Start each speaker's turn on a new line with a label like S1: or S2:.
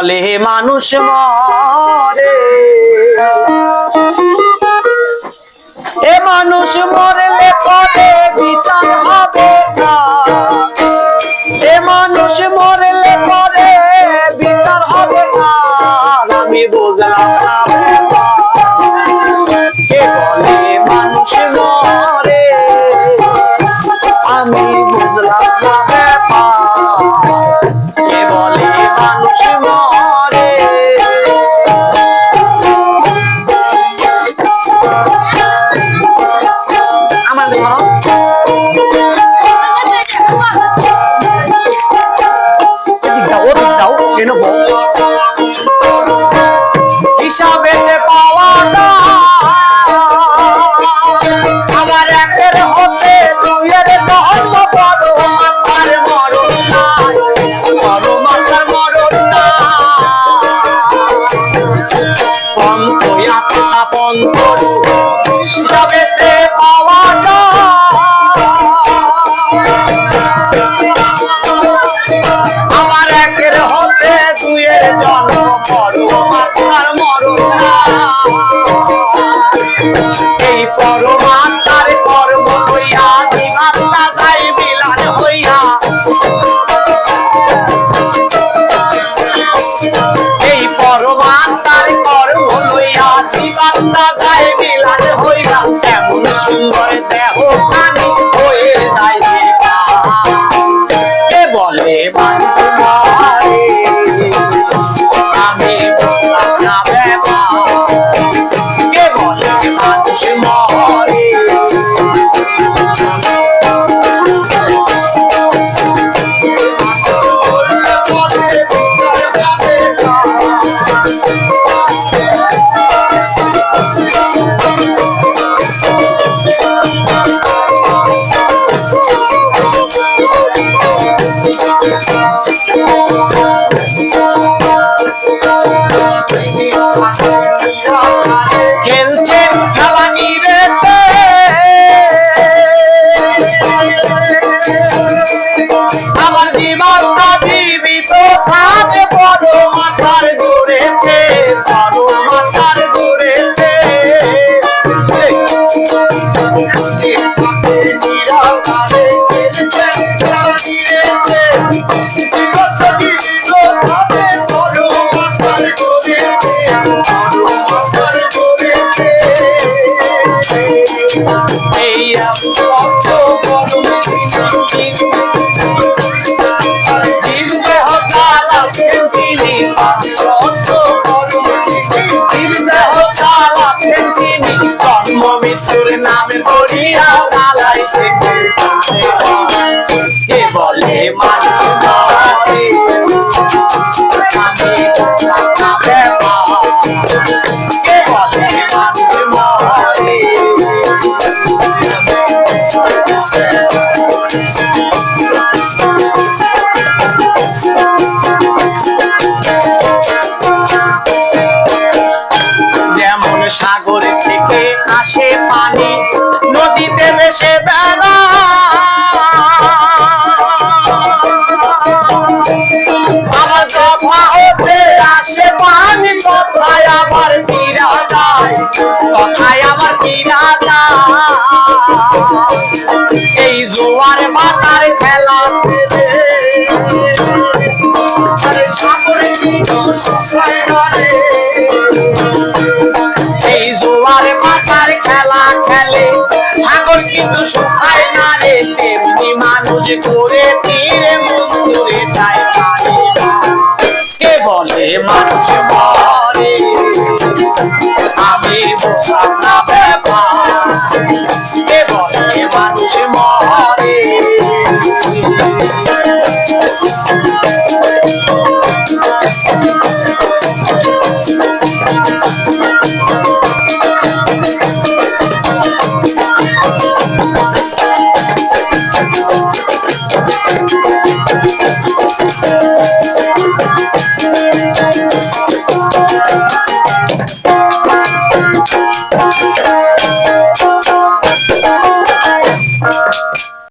S1: বলে মানুষ মরে, এ মানুষ মরলে পরে বিচার হবে না, এ মানুষ মরলে পরে বিচার হবে না। আমি বুঝলাম না কে বলে মানুষ মরে, আমি বুঝলাম না ব্যাপার কে বলে মানুষ মরে। আমার ধরো যাও কেন হিসাবেতে পাওয়া আমার একের হতে দুইয়ের জন্ম বড় মাথার মরণ নাই, বড় মাথার মরণ পন্ত আত্মা পন্ত হিসাবেতে পাওয়া আমার একের হতে দুইয়ের জন্ম বড় মাথার মরণ এই পরমাত্মার কর্ম হইয়া জীবাত্মা যাই বিলান হইয়া, এই পরমাত্মার কর্ম হইয়া জীবাত্মা যাই বিলান হইয়া, এমন সুন্দর দেহ প্রাণী হয়ে যায় কে বলে মানুষ মরে, আমি বললাম না ব্যাপার কে বলে মানুষ মরে। খেলছেন খেলা নিরেতে আমার জীবনটা জীবিত থাকে বড় মাথার জোরেতে, বড় মাথার জোরেতে মৃত্যুর নামে পড়িয়া চালাইছে কে বলে মানুষ মরে, আমি বুঝলাম না ব্যাপার কে বলে মানুষ মরে। যেমন সাগর থেকে আসে পানি নদীতে ভেসে বেড়া, আমার কথা হতে আসে পানি কথায় আবার ফিরা যায়, কথায় আবার ফিরা যায়। এই জোয়ার বাতার খেলা সাগরে এই জোয়ার মাথার খেলা খেলে সাগর কিন্তু শুকায় না রে, তেমনি মানুষ করে তীরে মঞ্জুরে যায় কে বলে মানুষ মরে, আমি বুঝলাম না ব্যাপার কে বলে মানুষ মরে।